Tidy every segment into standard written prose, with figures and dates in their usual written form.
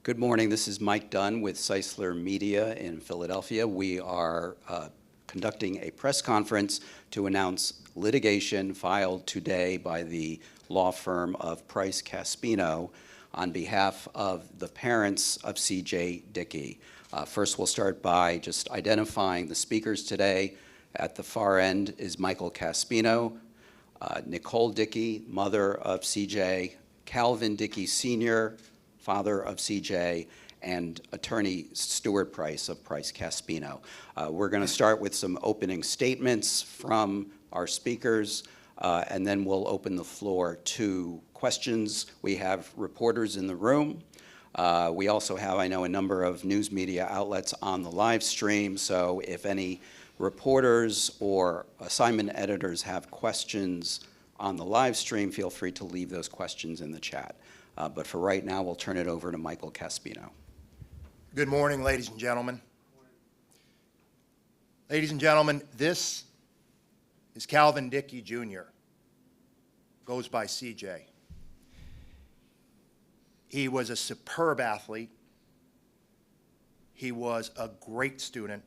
Good morning. This is Mike Dunn with Seisler Media in Philadelphia. We are conducting a press conference to announce litigation filed today by the law firm of Price Caspino on behalf of the parents of C.J. Dickey. First, we'll start by just identifying the speakers today. At the far end is Michael Caspino, Nicole Dickey, mother of C.J., Calvin Dickey Sr., father of C.J., and attorney Stuart Price of Price Caspino. We're going to start with some opening statements from our speakers, and then we'll open the floor to questions. We have reporters in the room. We also have, I know, a number of news media outlets on the live stream, so if any reporters or assignment editors have questions on the live stream, feel free to leave those questions in the chat. But for right now, we'll turn it over to Michael Caspino. Good morning, ladies and gentlemen. Ladies and gentlemen, this is Calvin Dickey Jr., goes by CJ. He was a superb athlete. He was a great student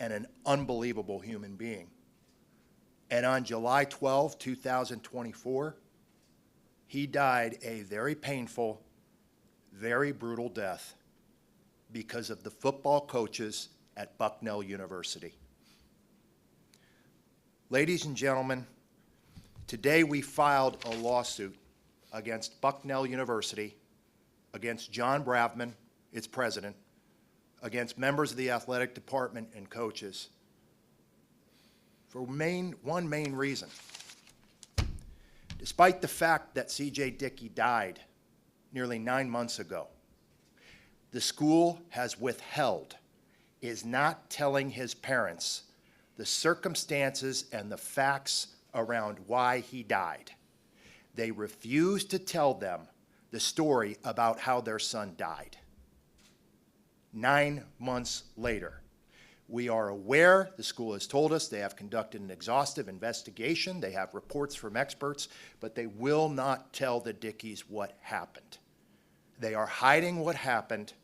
and an unbelievable human being. And on July 12, 2024, he died a very painful, very brutal death because of the football coaches at Bucknell University. Ladies and gentlemen, today we filed a lawsuit against Bucknell University, against John Bravman, its president, against members of the athletic department and coaches for one main reason. Despite the fact that C.J. Dickey died nearly 9 months ago, the school has withheld, is not telling his parents the circumstances and the facts around why he died. They refuse to tell them the story about how their son died. 9 months later, we are aware, the school has told us, they have conducted an exhaustive investigation, they have reports from experts, but they will not tell the Dickeys what happened. They are hiding what happened,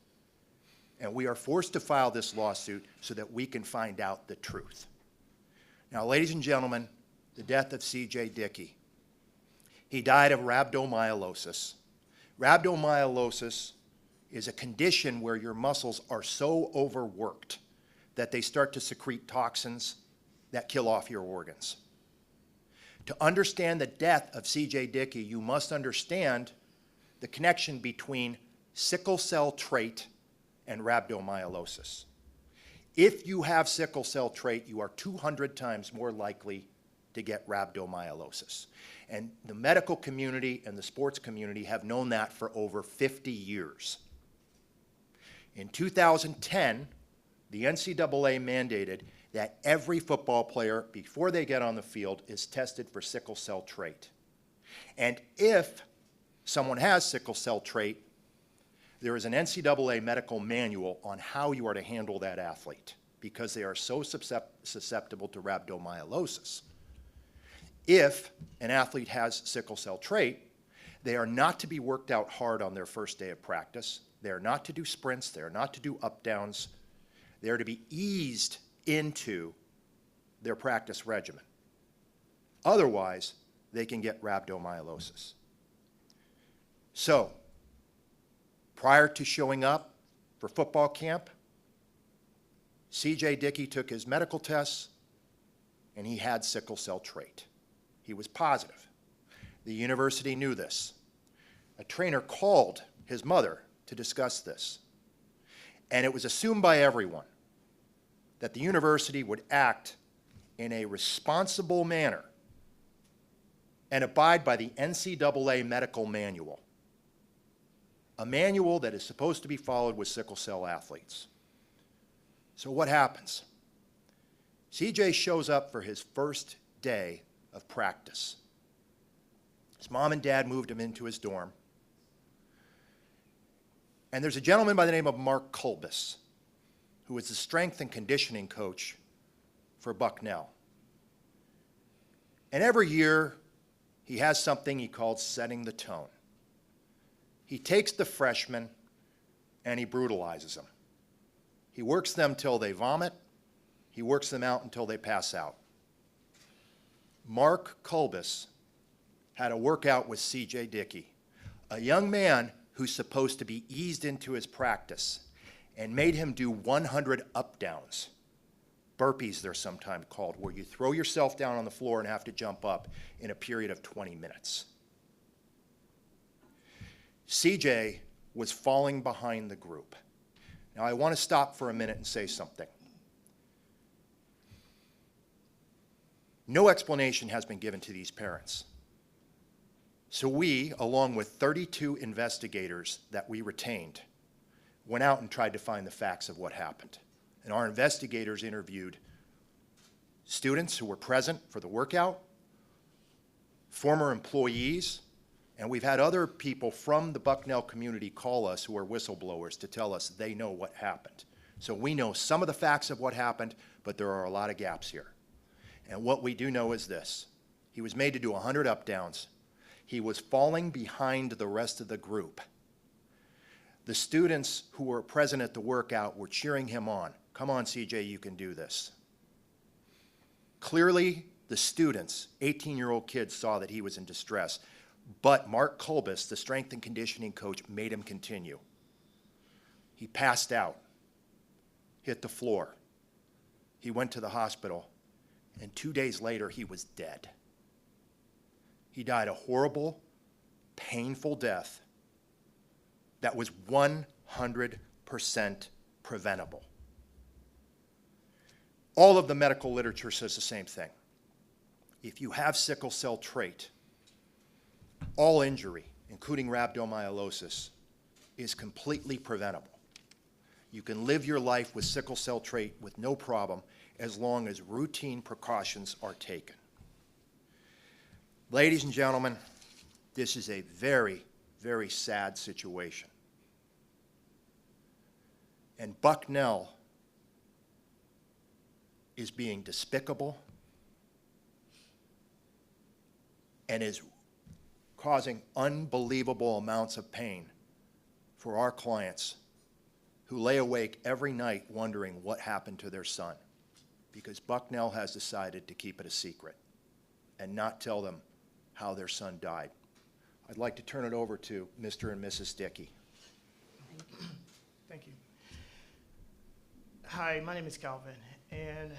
and we are forced to file this lawsuit so that we can find out the truth. Now, ladies and gentlemen, the death of C.J. Dickey. He died of rhabdomyolysis. Rhabdomyolysis is a condition where your muscles are so overworked that they start to secrete toxins that kill off your organs. To understand the death of C.J. Dickey, you must understand the connection between sickle-cell trait and rhabdomyolysis. If you have sickle-cell trait, you are 200 times more likely to get rhabdomyolysis. And the medical community and the sports community have known that for over 50 years. In 2010, the NCAA mandated that every football player, before they get on the field, is tested for sickle cell trait. And if someone has sickle cell trait, there is an NCAA medical manual on how you are to handle that athlete because they are so susceptible to rhabdomyolysis. If an athlete has sickle cell trait, they are not to be worked out hard on their first day of practice. They are not to do sprints. They are not to do up-downs. They are to be eased into their practice regimen. Otherwise, they can get rhabdomyolysis. So, prior to showing up for football camp, C.J. Dickey took his medical tests, and he had sickle cell trait. He was positive. The university knew this. A trainer called his mother to discuss this. And it was assumed by everyone that the university would act in a responsible manner and abide by the NCAA medical manual, a manual that is supposed to be followed with sickle cell athletes. So what happens? CJ shows up for his first day of practice. His mom and dad moved him into his dorm. And there's a gentleman by the name of Mark Kulbis, who is the strength and conditioning coach for Bucknell. And every year, he has something he calls setting the tone. He takes the freshmen and he brutalizes them. He works them till they vomit. He works them out until they pass out. Mark Kulbis had a workout with C.J. Dickey, a young man who's supposed to be eased into his practice, and made him do 100 up-downs. Burpees, they're sometimes called, where you throw yourself down on the floor and have to jump up in a period of 20 minutes. CJ was falling behind the group. Now, I want to stop for a minute and say something. No explanation has been given to these parents. So we, along with 32 investigators that we retained, went out and tried to find the facts of what happened. And our investigators interviewed students who were present for the workout, former employees, and we've had other people from the Bucknell community call us who are whistleblowers to tell us they know what happened. So we know some of the facts of what happened, but there are a lot of gaps here. And what we do know is this. He was made to do 100 up-downs. He was falling behind the rest of the group. The students who were present at the workout were cheering him on. Come on, CJ, you can do this. Clearly, the students, 18-year-old kids, saw that he was in distress. But Mark Kulbis, the strength and conditioning coach, made him continue. He passed out, hit the floor. He went to the hospital, and 2 days later, he was dead. He died a horrible, painful death that was 100% preventable. All of the medical literature says the same thing. If you have sickle cell trait, all injury, including rhabdomyolysis, is completely preventable. You can live your life with sickle cell trait with no problem as long as routine precautions are taken. Ladies and gentlemen, this is a very, very sad situation. And Bucknell is being despicable and is causing unbelievable amounts of pain for our clients who lay awake every night wondering what happened to their son, because Bucknell has decided to keep it a secret and not tell them how their son died. I'd like to turn it over to Mr. and Mrs. Dickey. Thank you. Hi, my name is Calvin, and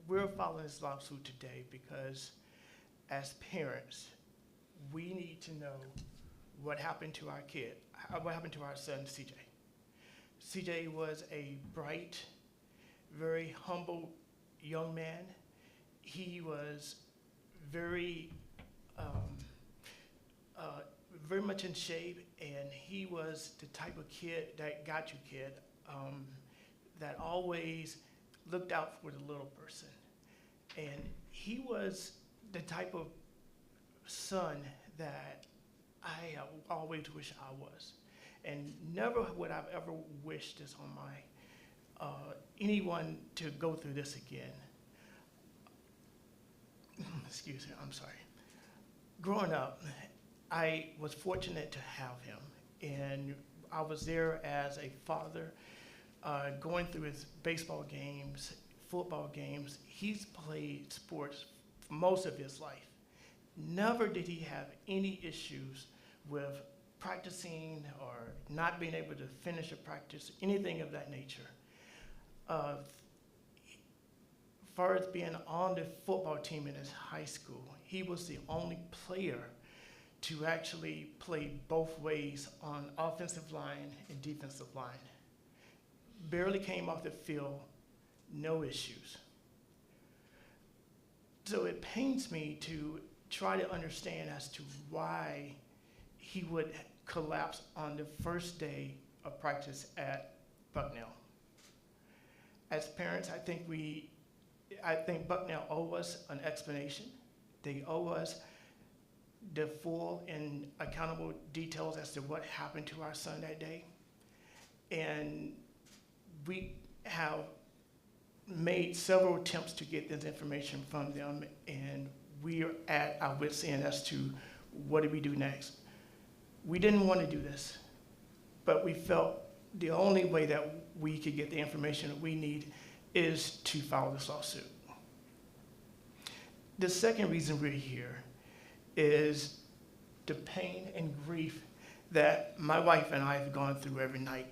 we're filing this lawsuit today because as parents, we need to know what happened to our kid, what happened to our son, CJ. CJ was a bright, very humble young man. He was very much in shape, and he was the type of kid, that got you kid, that always looked out for the little person. And he was the type of son that I have always wished I was. And never would I ever wish this on my, anyone to go through this again. Excuse me, I'm sorry. Growing up, I was fortunate to have him, and I was there as a father, going through his baseball games, football games. He's played sports for most of his life. Never did he have any issues with practicing or not being able to finish a practice, anything of that nature. As far as being on the football team in his high school, he was the only player to actually play both ways on offensive line and defensive line. Barely came off the field, no issues. So it pains me to try to understand as to why he would collapse on the first day of practice at Bucknell. As parents, I think Bucknell owe us an explanation. They owe us the full and accountable details as to what happened to our son that day. And we have made several attempts to get this information from them, and we are at our wits' end as to what do we do next. We didn't want to do this, but we felt the only way that we could get the information that we need is to file this lawsuit. The second reason we're here is the pain and grief that my wife and I have gone through every night.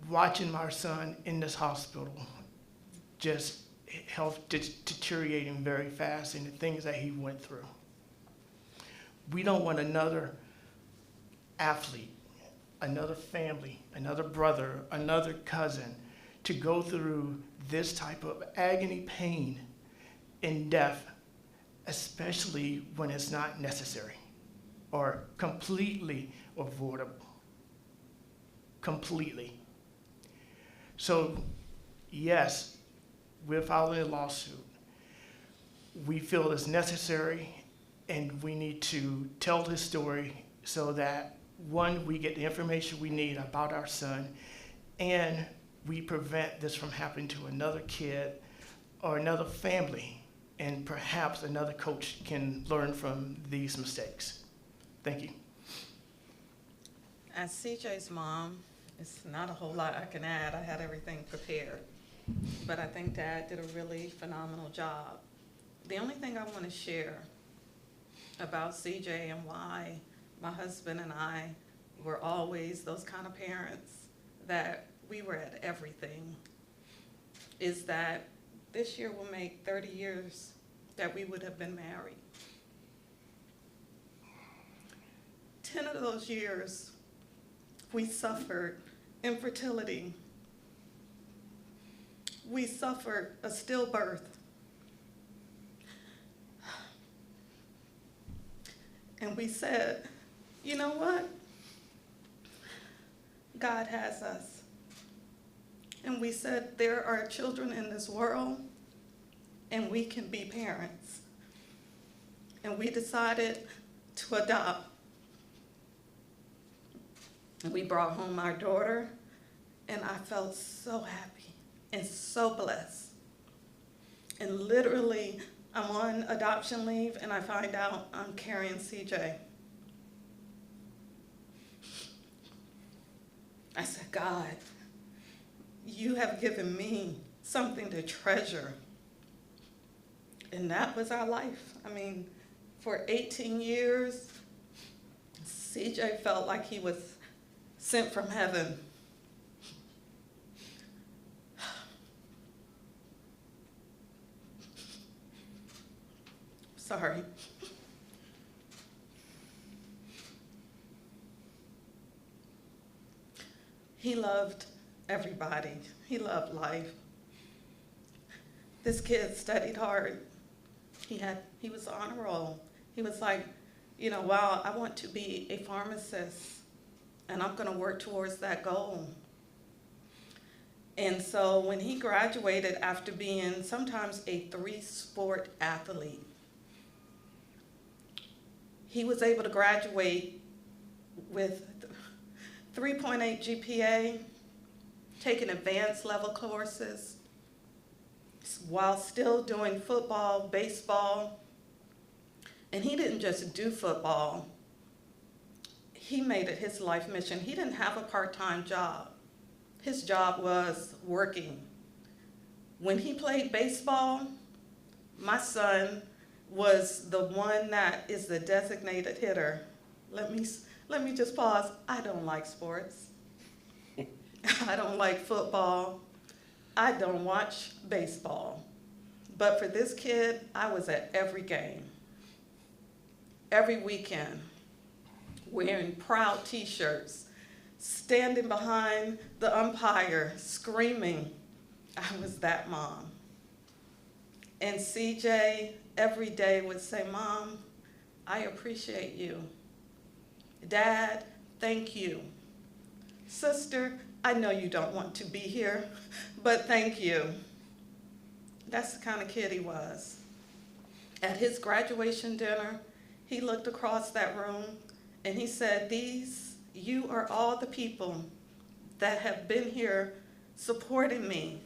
Watching my son in this hospital, just health deteriorating very fast, and the things that he went through. We don't want another athlete, another family, another brother, another cousin to go through this type of agony, pain, and death, especially when it's not necessary or completely avoidable. Completely. So, yes, we're filing a lawsuit. We feel it's necessary, and we need to tell this story so that, one, we get the information we need about our son, and we prevent this from happening to another kid or another family, and perhaps another coach can learn from these mistakes. Thank you. As CJ's mom, it's not a whole lot I can add. I had everything prepared. But I think Dad did a really phenomenal job. The only thing I want to share about CJ and why my husband and I were always those kind of parents that we were at everything is that this year will make 30 years that we would have been married. 10 of those years, we suffered infertility. We suffered a stillbirth. And we said, you know what? God has us. And we said, there are children in this world, and we can be parents. And we decided to adopt. And we brought home our daughter, and I felt so happy and so blessed. And literally, I'm on adoption leave, and I find out I'm carrying CJ. I said, God, you have given me something to treasure. And that was our life. I mean, for 18 years, CJ felt like he was sent from heaven. Sorry. He loved everybody. He loved life. This kid studied hard. He was on a roll. He was like, you know, wow, I want to be a pharmacist, and I'm going to work towards that goal. And so when he graduated after being sometimes a 3-sport athlete, he was able to graduate with 3.8 GPA, taking advanced level courses, while still doing football, baseball. And he didn't just do football. He made it his life mission. He didn't have a part-time job. His job was working. When he played baseball, my son was the one that is the designated hitter. Let me just pause. I don't like sports. I don't like football. I don't watch baseball. But for this kid, I was at every game, every weekend, wearing proud t-shirts, standing behind the umpire, screaming. I was that mom. And CJ every day would say, Mom, I appreciate you. Dad, thank you. Sister, I know you don't want to be here, but thank you. That's the kind of kid he was. At his graduation dinner, he looked across that room and he said, you are all the people that have been here supporting me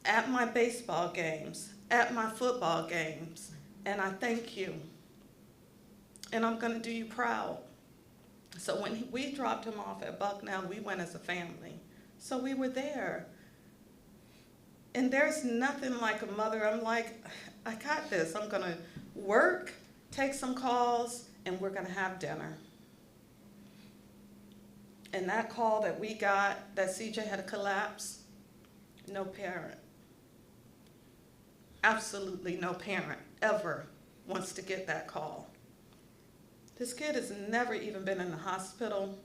at my baseball games, at my football games, and I thank you. And I'm going to do you proud. So when we dropped him off at Bucknell, we went as a family. So we were there. And there's nothing like a mother. I'm like, I got this. I'm going to work, take some calls, and we're going to have dinner. And that call that we got, that CJ had a collapse, no parent, absolutely no parent ever wants to get that call. This kid has never even been in the hospital.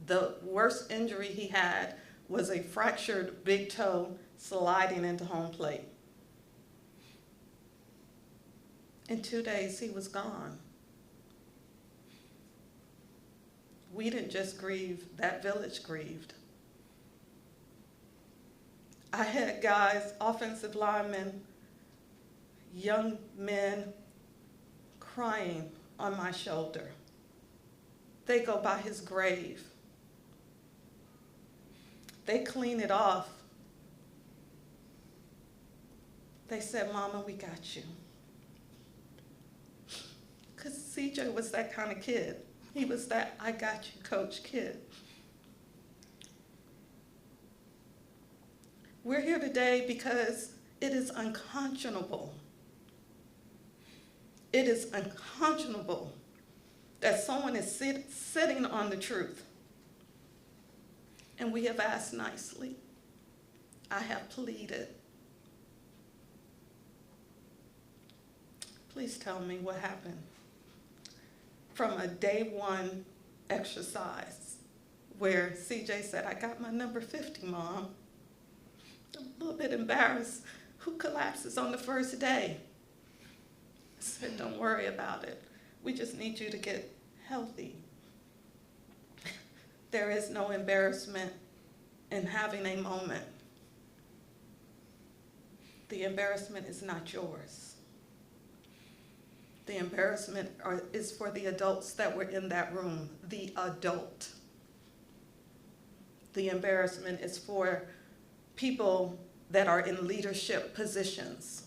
The worst injury he had was a fractured big toe sliding into home plate. In 2 days, he was gone. We didn't just grieve, that village grieved. I had guys, offensive linemen, young men crying on my shoulder. They go by his grave. They clean it off. They said, "Mama, we got you." Because CJ was that kind of kid. He was that "I got you, coach" kid. We're here today because it is unconscionable. It is unconscionable that someone is sitting on the truth. And we have asked nicely. I have pleaded. Please tell me what happened from a day one exercise where CJ said, "I got my number 50, Mom." I'm a little bit embarrassed. Who collapses on the first day? I said, "Don't worry about it. We just need you to get healthy." There is no embarrassment in having a moment. The embarrassment is not yours. The embarrassment is for the adults that were in that room, the adult. The embarrassment is for people that are in leadership positions.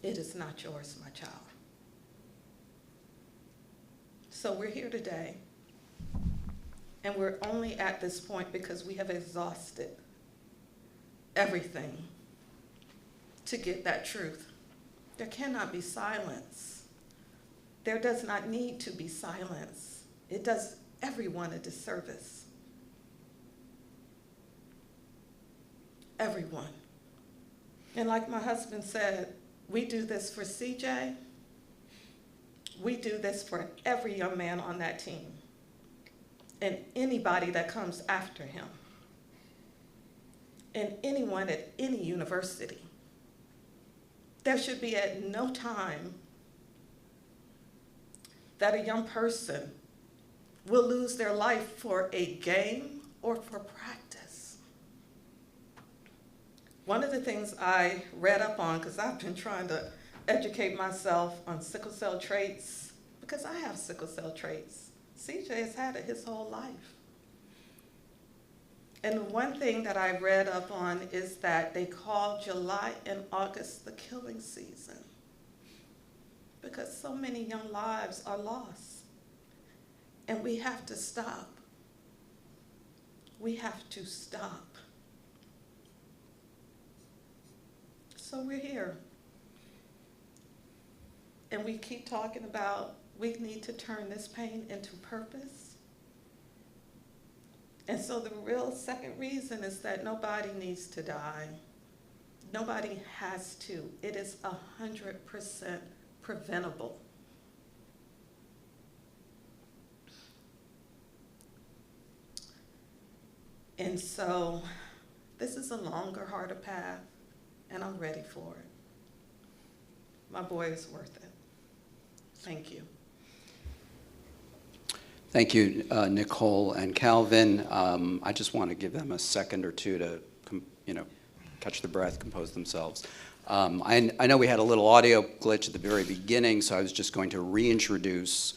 It is not yours, my child. So we're here today, and we're only at this point because we have exhausted everything to get that truth. There cannot be silence. There does not need to be silence. It does everyone a disservice. Everyone. And like my husband said, we do this for CJ. We do this for every young man on that team and anybody that comes after him and anyone at any university. There should be at no time that a young person will lose their life for a game or for practice. One of the things I read up on, because I've been trying to educate myself on sickle cell traits, because I have sickle cell traits. CJ has had it his whole life. And one thing that I read up on is that they call July and August the killing season because so many young lives are lost. And we have to stop. We have to stop. So we're here. And we keep talking about we need to turn this pain into purpose. And so the real second reason is that nobody needs to die. Nobody has to. It is 100% preventable. And so this is a longer, harder path, and I'm ready for it. My boy is worth it. Thank you. Thank you, Nicole and Calvin. I just want to give them a second or two to, catch their breath, compose themselves. I know we had a little audio glitch at the very beginning, so I was just going to reintroduce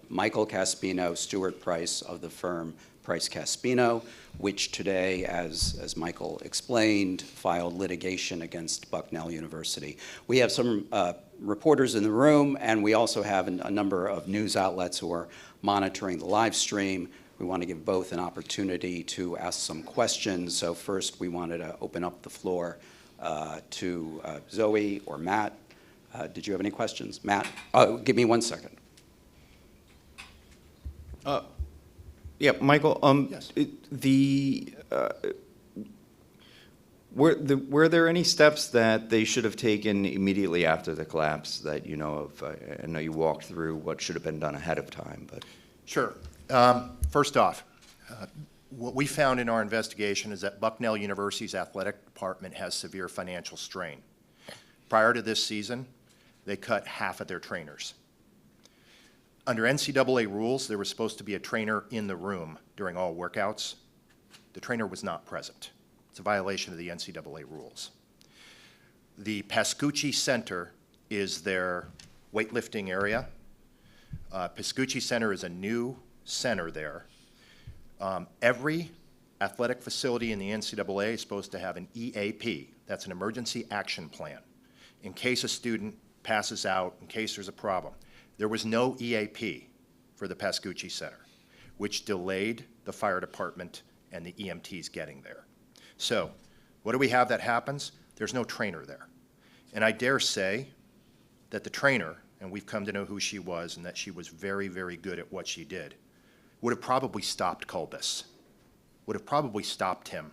Michael Caspino, Stuart Price of the firm Price Caspino, which today, as Michael explained, filed litigation against Bucknell University. We have some reporters in the room, and we also have a number of news outlets who are monitoring the live stream. We want to give both an opportunity to ask some questions. So first, we wanted to open up the floor to Zoe or Matt. Did you have any questions? Matt? Oh, give me 1 second. Yeah, Michael. Yes. Were there any steps that they should have taken immediately after the collapse that you know of? I know you walked through what should have been done ahead of time, but. Sure. First off, what we found in our investigation is that Bucknell University's athletic department has severe financial strain. Prior to this season, they cut half of their trainers. Under NCAA rules, there was supposed to be a trainer in the room during all workouts. The trainer was not present. It's a violation of the NCAA rules. The Pascucci Center is their weightlifting area. Pascucci Center is a new center there. Every athletic facility in the NCAA is supposed to have an EAP. That's an emergency action plan. In case a student passes out, in case there's a problem. There was no EAP for the Pascucci Center, which delayed the fire department and the EMTs getting there. So, what do we have that happens? There's no trainer there. And I dare say that the trainer, and we've come to know who she was and that she was very, very good at what she did, would have probably stopped Kulbis, would have probably stopped him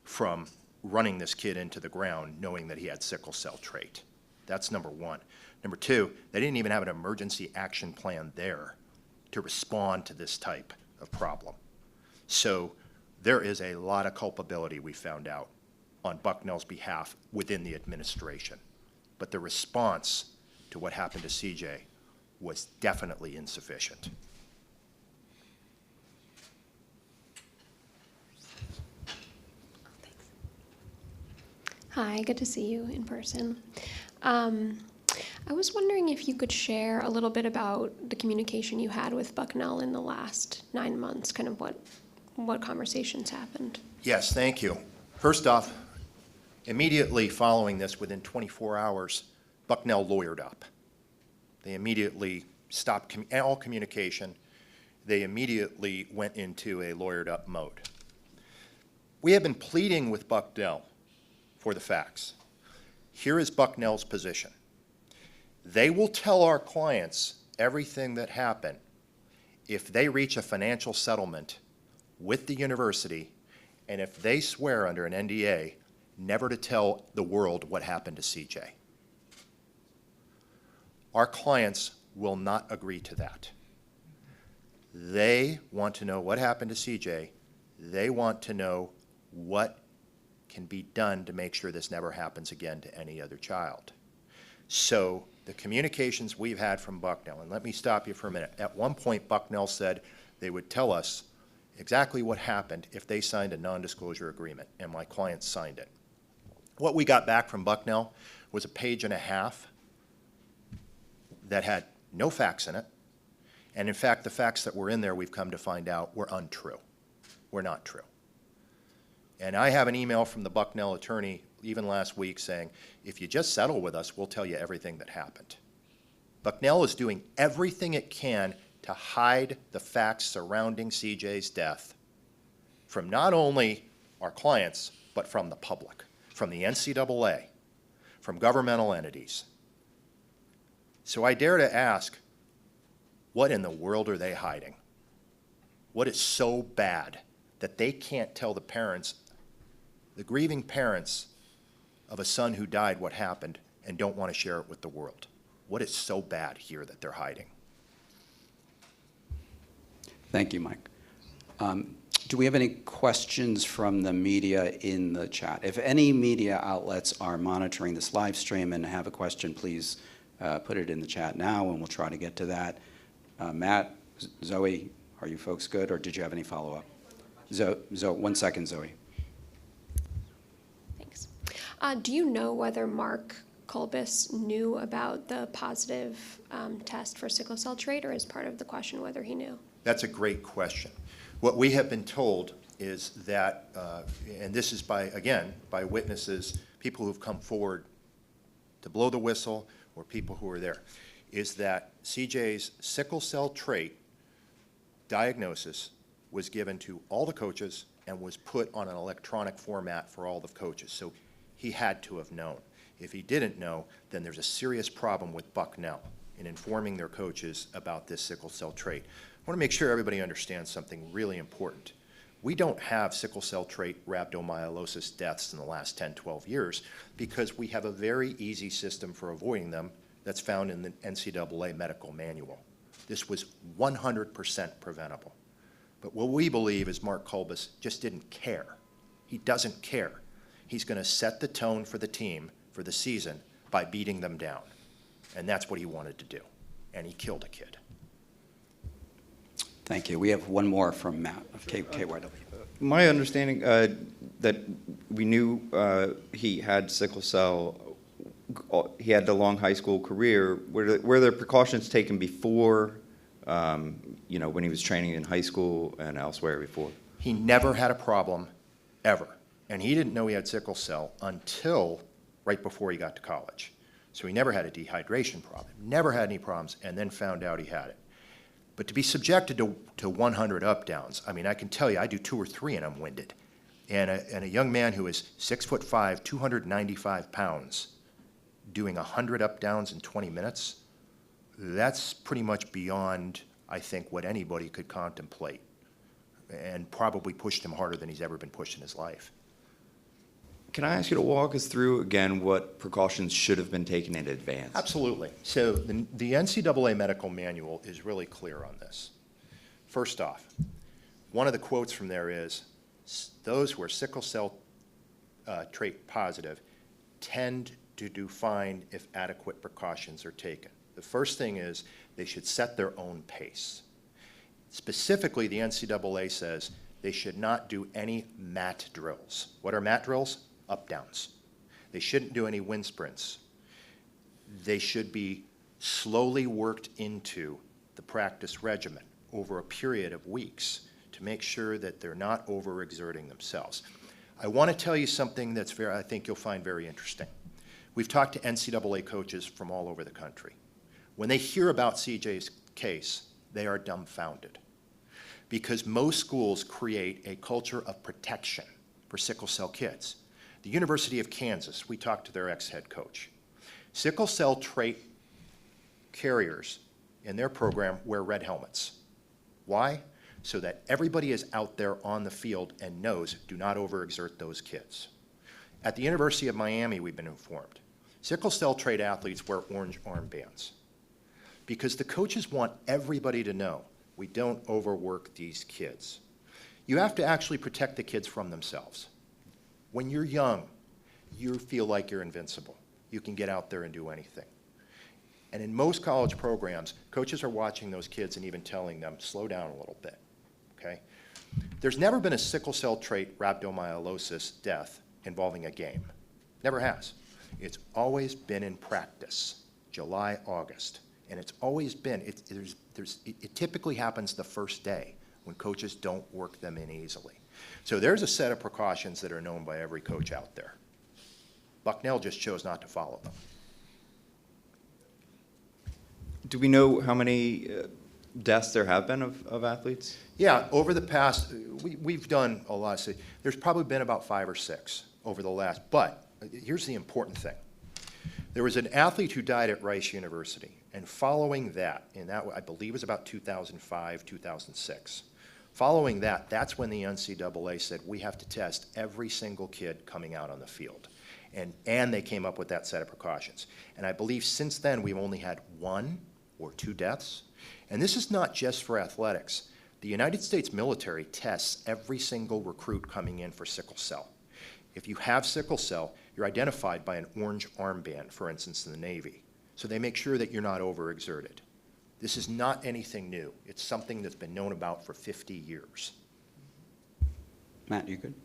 from running this kid into the ground knowing that he had sickle cell trait. That's number one. Number two, they didn't even have an emergency action plan there to respond to this type of problem. So there is a lot of culpability we found out on Bucknell's behalf within the administration. But the response to what happened to CJ was definitely insufficient. Hi, good to see you in person. I was wondering if you could share a little bit about the communication you had with Bucknell in the last 9 months, kind of what conversations happened. Yes, thank you. First off, immediately following this, within 24 hours, Bucknell lawyered up. They immediately stopped all communication. They immediately went into a lawyered up mode. We have been pleading with Bucknell for the facts. Here is Bucknell's position. They will tell our clients everything that happened if they reach a financial settlement with the university and if they swear under an NDA never to tell the world what happened to CJ. Our clients will not agree to that. They want to know what happened to CJ. They want to know what can be done to make sure this never happens again to any other child. So the communications we've had from Bucknell, and let me stop you for a minute. At one point, Bucknell said they would tell us exactly what happened if they signed a non-disclosure agreement, and my clients signed it. What we got back from Bucknell was a page and a half that had no facts in it, and in fact, the facts that were in there, we've come to find out, were untrue, were not true. And I have an email from the Bucknell attorney even last week saying, if you just settle with us, we'll tell you everything that happened. Bucknell is doing everything it can to hide the facts surrounding CJ's death from not only our clients, but from the public, from the NCAA, from governmental entities. So I dare to ask, what in the world are they hiding? What is so bad that they can't tell the parents, the grieving parents of a son who died, what happened, and don't want to share it with the world? What is so bad here that they're hiding? Thank you, Mike. Do we have any questions from the media in the chat? If any media outlets are monitoring this live stream and have a question, please put it in the chat now, and we'll try to get to that. Matt, Zoe, are you folks good, or did you have any follow-up? Zoe, 1 second, Zoe. Thanks. Do you know whether Mark Kolbis knew about the positive test for sickle cell trait, or is part of the question whether he knew? That's a great question. What we have been told is that, and this is by witnesses, people who've come forward to blow the whistle, or people who are there, is that CJ's sickle cell trait diagnosis was given to all the coaches and was put on an electronic format for all the coaches. So he had to have known. If he didn't know, then there's a serious problem with Bucknell in informing their coaches about this sickle cell trait. I want to make sure everybody understands something really important. We don't have sickle cell trait rhabdomyolysis deaths in the last 10, 12 years because we have a very easy system for avoiding them that's found in the NCAA medical manual. This was 100% preventable. But what we believe is Mark Kolbis just didn't care. He doesn't care. He's going to set the tone for the team for the season by beating them down. And that's what he wanted to do. And he killed a kid. Thank you. We have one more from Matt of KYW. My understanding that we knew he had sickle cell, he had the long high school career. Were there precautions taken before, when he was training in high school and elsewhere before? He never had a problem, ever. And he didn't know he had sickle cell until right before he got to college. So he never had a dehydration problem, never had any problems, and then found out he had it. But to be subjected to 100 up-downs, I mean, I can tell you, I do 2 or 3 and I'm winded. And a young man who is 6'5", 295 pounds, doing 100 up-downs in 20 minutes, that's pretty much beyond, I think, what anybody could contemplate, and probably pushed him harder than he's ever been pushed in his life. Can I ask you to walk us through again what precautions should have been taken in advance? Absolutely. So the NCAA medical manual is really clear on this. First off, one of the quotes from there is, those who are sickle cell trait positive tend to do fine if adequate precautions are taken. The first thing is they should set their own pace. Specifically, the NCAA says they should not do any mat drills. What are mat drills? Up-downs. They shouldn't do any wind sprints. They should be slowly worked into the practice regimen over a period of weeks to make sure that they're not overexerting themselves. I want to tell you something that's I think you'll find very interesting. We've talked to NCAA coaches from all over the country. When they hear about CJ's case, they are dumbfounded because most schools create a culture of protection for sickle cell kids. The University of Kansas, we talked to their ex-head coach. Sickle cell trait carriers in their program wear red helmets. Why? So that everybody is out there on the field and knows, do not overexert those kids. At the University of Miami, we've been informed, sickle cell trait athletes wear orange armbands because the coaches want everybody to know we don't overwork these kids. You have to actually protect the kids from themselves. When you're young, you feel like you're invincible. You can get out there and do anything. And in most college programs, coaches are watching those kids and even telling them, slow down a little bit, okay? There's never been a sickle cell trait rhabdomyolysis death involving a game. Never has. It's always been in practice, July, August. And it's always been, it typically happens the first day when coaches don't work them in easily. So there's a set of precautions that are known by every coach out there. Bucknell just chose not to follow them. Do we know how many deaths there have been of athletes? Yeah, over the past, we've done a lot. There's probably been about 5 or 6 over the last, but here's the important thing. There was an athlete who died at Rice University, and following that, and that I believe was about 2005, 2006. Following that, that's when the NCAA said we have to test every single kid coming out on the field. And they came up with that set of precautions. And I believe since then we've only had 1 or 2 deaths. And this is not just for athletics. The United States military tests every single recruit coming in for sickle cell. If you have sickle cell, you're identified by an orange armband, for instance, in the Navy. So they make sure that you're not overexerted. This is not anything new. It's something that's been known about for 50 years. Matt, you good?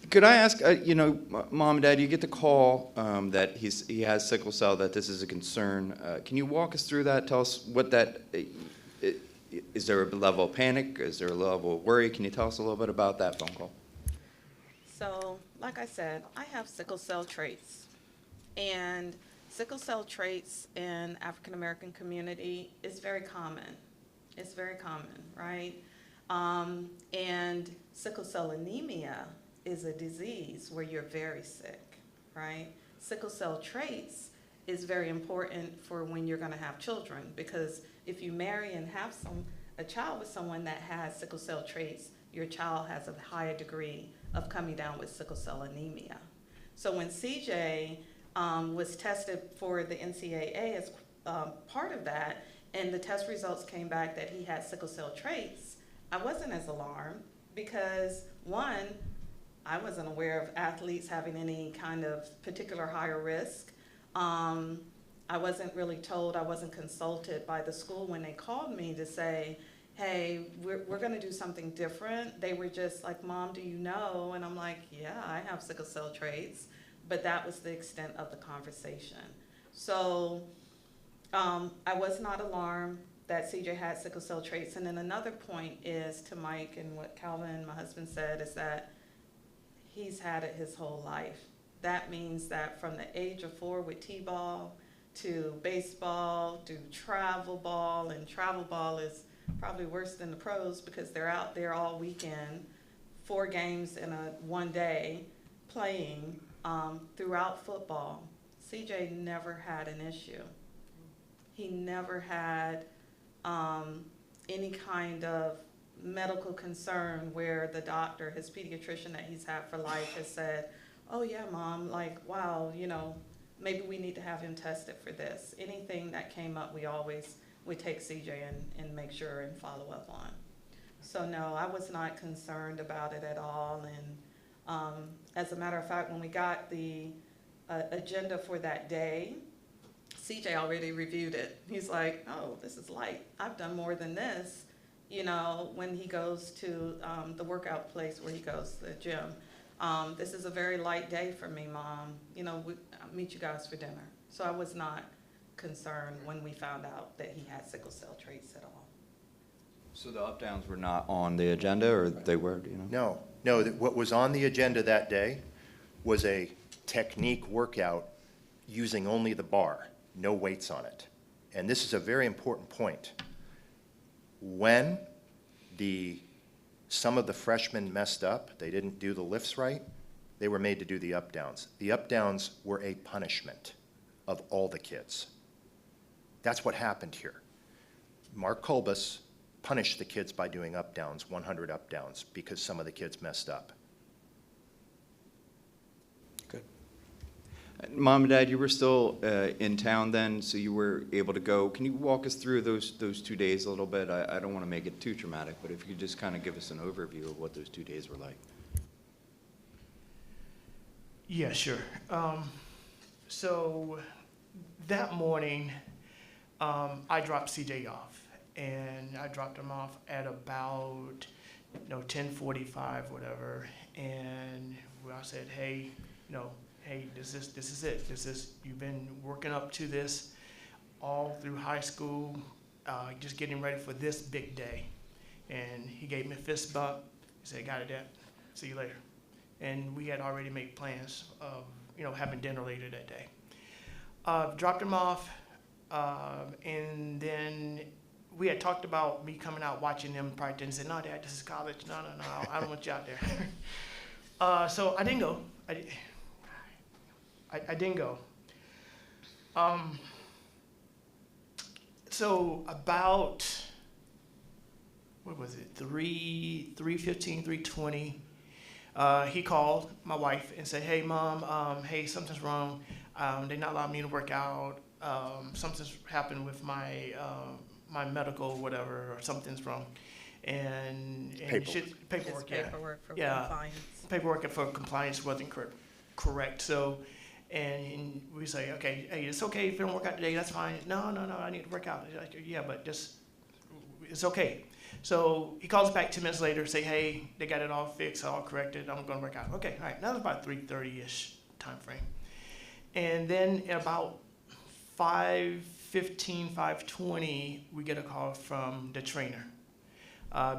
Could I ask, Mom and Dad, you get the call that he has sickle cell, that this is a concern. Can you walk us through that? Tell us what that, is there a level of panic? Is there a level of worry? Can you tell us a little bit about that phone call? So, like I said, I have sickle cell traits. And sickle cell traits in African American community is very common. It's very common, right? And sickle cell anemia is a disease where you're very sick, right? Sickle cell traits is very important for when you're going to have children, because if you marry and have a child with someone that has sickle cell traits, your child has a higher degree of coming down with sickle cell anemia. So when CJ was tested for the NCAA as part of that, and the test results came back that he had sickle cell traits, I wasn't as alarmed because, one, I wasn't aware of athletes having any kind of particular higher risk. I wasn't really told, I wasn't consulted by the school when they called me to say, hey, we're gonna do something different. They were just like, Mom, do you know? And I'm like, yeah, I have sickle cell traits. But that was the extent of the conversation. So I was not alarmed that CJ had sickle cell traits. And then another point is to Mike and what Calvin, my husband, said, is that he's had it his whole life. That means that from the age of 4 with t-ball to baseball to travel ball, and travel ball is probably worse than the pros because they're out there all weekend, 4 games in one day playing. Throughout football, CJ never had an issue. He never had any kind of medical concern where the doctor, his pediatrician that he's had for life, has said, oh yeah, Mom, like, wow, maybe we need to have him tested for this. Anything that came up, we take CJ and make sure and follow up on. So no, I was not concerned about it at all. And as a matter of fact, when we got the agenda for that day, CJ already reviewed it. He's like, oh, this is light. I've done more than this, when he goes to the workout place where he goes, the gym. This is a very light day for me, Mom. I'll meet you guys for dinner. So I was not concerned when we found out that he had sickle cell traits at all. So the up-downs were not on the agenda, or they were, No, what was on the agenda that day was a technique workout using only the bar, no weights on it. And this is a very important point. When some of the freshmen messed up, they didn't do the lifts right, they were made to do the up-downs. The up-downs were a punishment of all the kids. That's what happened here. Mark Kolbus punished the kids by doing up-downs, 100 up-downs, because some of the kids messed up. Good. Mom and Dad, you were still in town then, so you were able to go. Can you walk us through those 2 days a little bit? I don't want to make it too traumatic, but if you could just kind of give us an overview of what those 2 days were like. Yeah, sure. So that morning, I dropped CJ off. And I dropped him off at about 10:45, whatever. And I said, hey, this is it. You've been working up to this all through high school, just getting ready for this big day. And he gave me a fist bump. He said, got it, Dad. See you later. And we had already made plans of, having dinner later that day. Dropped him off, and then we had talked about me coming out watching them practice and said, no, Dad, this is college. No, I don't want you out there. So I didn't go. I didn't go. So about, what was it, 3:15, 3:20, he called my wife and said, hey, Mom, hey, something's wrong. They're not allowing me to work out. Something's happened with my medical, whatever, or something's wrong. And paperwork, yeah. Paperwork for compliance. Paperwork for compliance wasn't correct. So, and we say, okay, hey, it's okay if you don't work out today, that's fine. No, I need to work out. Like, yeah, but just, it's okay. So he calls back 10 minutes later, say, hey, they got it all fixed, all corrected, I'm gonna work out. Okay, all right, that was about 3:30-ish time frame. And then at about 5:15, 5:20, we get a call from the trainer,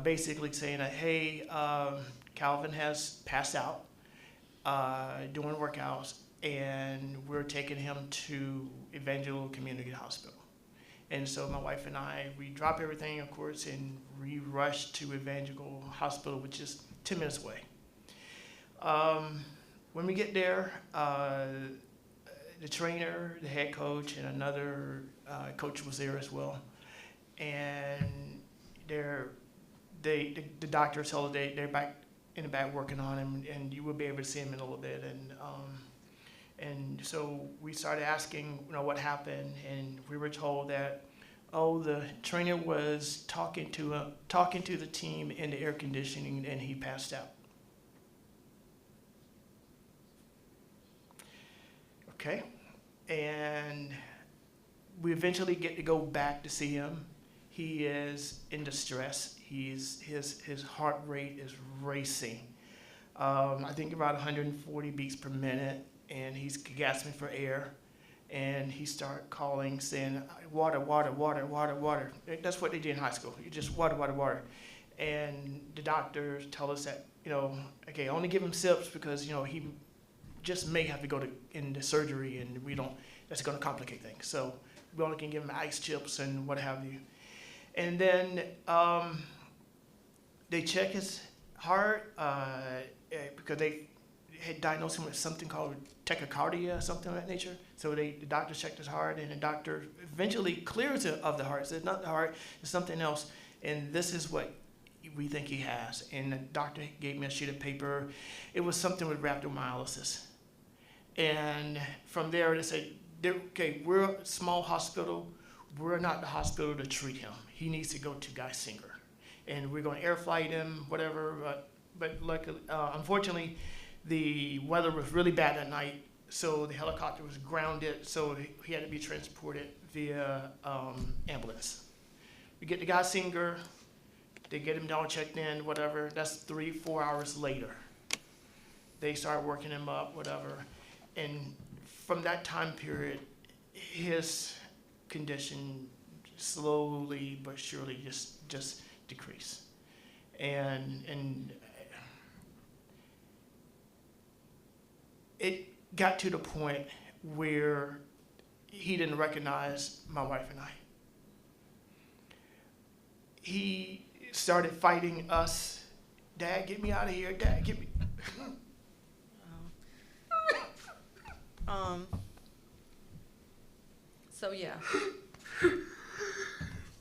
basically saying that, hey, Calvin has passed out doing workouts, and we're taking him to Evangel Community Hospital. And so my wife and I, we drop everything, of course, and we rush to Evangel Hospital, which is 10 minutes away. When we get there, the trainer, the head coach, and another coach was there as well. And the doctor told us they're back in the back working on him, and you will be able to see him in a little bit. And so we started asking, what happened, and we were told that, the trainer was talking to the team in the air conditioning, and he passed out. Okay, and we eventually get to go back to see him. He is in distress. His heart rate is racing. I think about 140 beats per minute, and he's gasping for air. And he started calling, saying, water, water, water, water, water. That's what they did in high school. You just water, water, water. And the doctors tell us that, okay, only give him sips because, he just may have to go into surgery, and that's going to complicate things. So we only can give him ice chips and what have you. And then they check his heart because they had diagnosed him with something called tachycardia, something of that nature. So the doctor checked his heart, and the doctor eventually clears it of the heart. Said, not the heart, it's something else. And this is what we think he has. And the doctor gave me a sheet of paper. It was something with rhabdomyolysis. And from there, they said, okay, we're a small hospital. We're not the hospital to treat him. He needs to go to Geisinger. And we're going to air flight him, whatever. But luckily, unfortunately, the weather was really bad that night, so the helicopter was grounded, so he had to be transported via ambulance. We get to Geisinger, they get him down, checked in, whatever. That's 3-4 hours later. They start working him up, whatever. And from that time period, his condition slowly but surely just decreased. And it got to the point where he didn't recognize my wife and I. He started fighting us. Dad, get me out of here. Dad, get me. So yeah,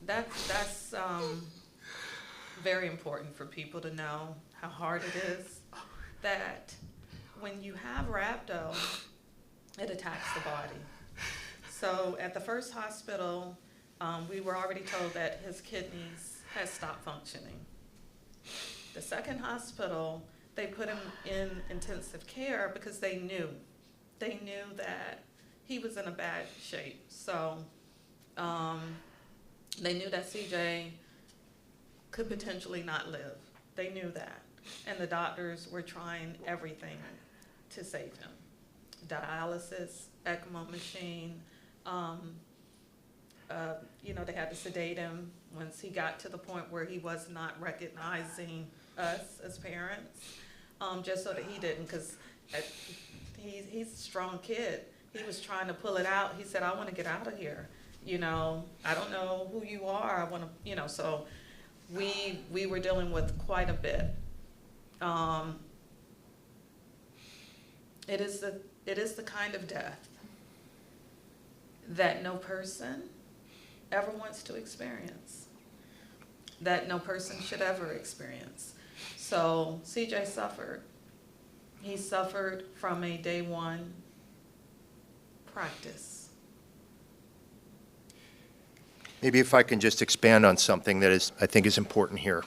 that's very important for people to know how hard it is that when you have rhabdo, it attacks the body. So at the first hospital, we were already told that his kidneys had stopped functioning. The second hospital, they put him in intensive care because they knew that he was in a bad shape. So they knew that CJ could potentially not live. They knew that. And the doctors were trying everything to save him. Dialysis, ECMO machine, they had to sedate him once he got to the point where he was not recognizing us as parents, just so that he didn't, because he's a strong kid. He was trying to pull it out. He said, I want to get out of here. I don't know who you are. I want to, so we were dealing with quite a bit. It is the kind of death that no person ever wants to experience, that no person should ever experience. So CJ suffered. He suffered from a day one practice. Maybe if I can just expand on something that I think is important here.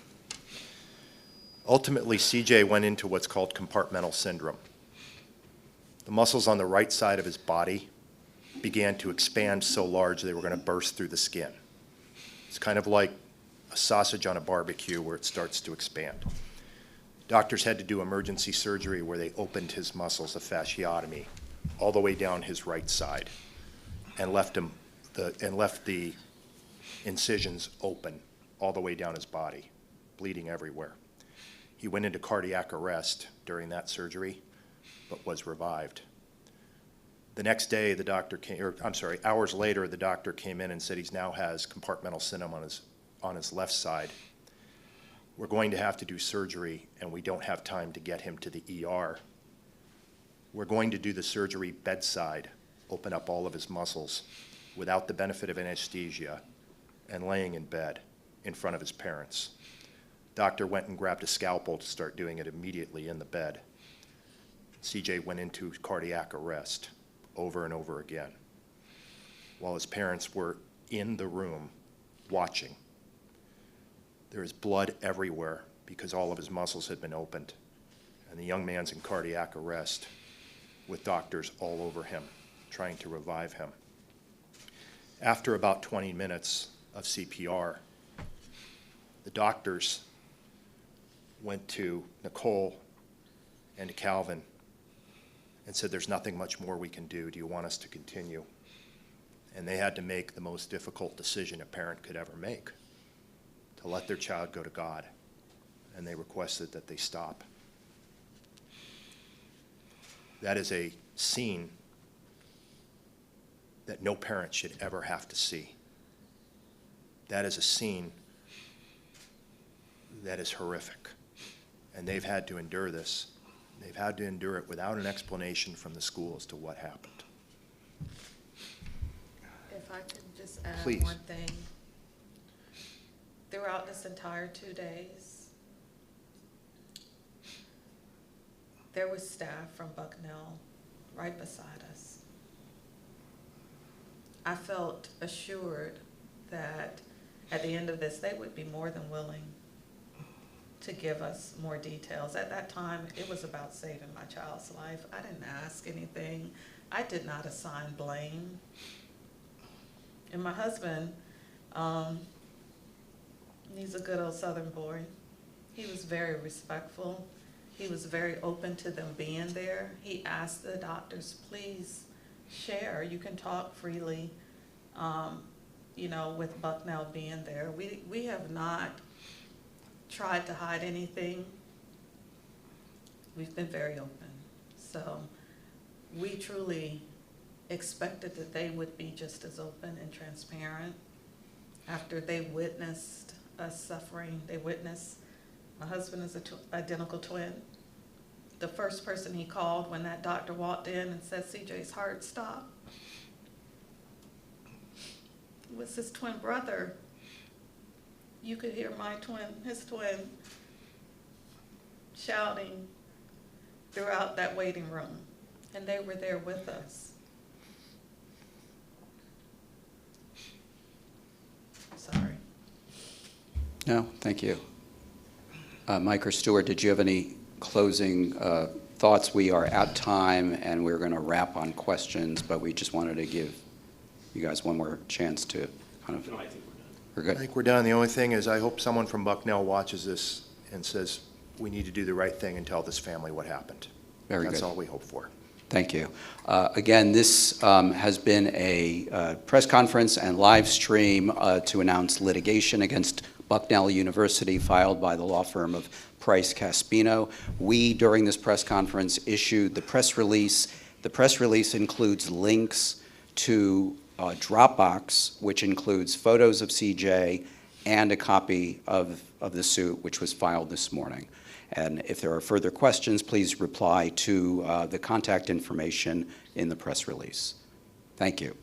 Ultimately, CJ went into what's called compartmental syndrome. The muscles on the right side of his body began to expand so large they were going to burst through the skin. It's kind of like a sausage on a barbecue where it starts to expand. Doctors had to do emergency surgery where they opened his muscles, a fasciotomy, all the way down his right side, and left the incisions open all the way down his body, bleeding everywhere. He went into cardiac arrest during that surgery, but was revived. The next day, the doctor came, or I'm sorry, hours later, the doctor came in and said he now has compartmental syndrome on his left side. We're going to have to do surgery, and we don't have time to get him to the ER. We're going to do the surgery bedside, open up all of his muscles without the benefit of anesthesia, and laying in bed in front of his parents. Doctor went and grabbed a scalpel to start doing it immediately in the bed. CJ went into cardiac arrest over and over again while his parents were in the room watching. There is blood everywhere because all of his muscles had been opened, and the young man's in cardiac arrest with doctors all over him trying to revive him. After about 20 minutes of CPR, the doctors went to Nicole and to Calvin and said, there's nothing much more we can do. Do you want us to continue? And they had to make the most difficult decision a parent could ever make, to let their child go to God. And they requested that they stop. That is a scene that no parent should ever have to see. That is a scene that is horrific. And they've had to endure this. They've had to endure it without an explanation from the school as to what happened. If I can just add Please. one thing. Throughout this entire 2 days, there was staff from Bucknell right beside us. I felt assured that at the end of this, they would be more than willing to give us more details. At that time, it was about saving my child's life. I didn't ask anything. I did not assign blame. And my husband, he's a good old Southern boy. He was very respectful. He was very open to them being there. He asked the doctors, please share. You can talk freely, you know, with Bucknell being there. We have not tried to hide anything. We've been very open. So we truly expected that they would be just as open and transparent after they witnessed us suffering. They witnessed, my husband is an identical twin. The first person he called when that doctor walked in and said, CJ's heart stopped, was his twin brother. You could hear my twin, his twin, shouting throughout that waiting room, and they were there with us. Sorry. No, thank you. Mike or Stuart, did you have any closing thoughts? We are at time, and we're going to wrap on questions, but we just wanted to give you guys one more chance to kind of. No, I think we're done. We're I good. think we're done. The only thing is I hope someone from Bucknell watches this and says, we need to do the right thing and tell this family what happened. Very That's good. all we hope for. Thank you. Again, this has been a press conference and live stream to announce litigation against Bucknell University filed by the law firm of Price Caspino. We, during this press conference, issued the press release. The press release includes links to Dropbox, which includes photos of CJ and a copy of the suit, which was filed this morning. And if there are further questions, please reply to the contact information in the press release. Thank you.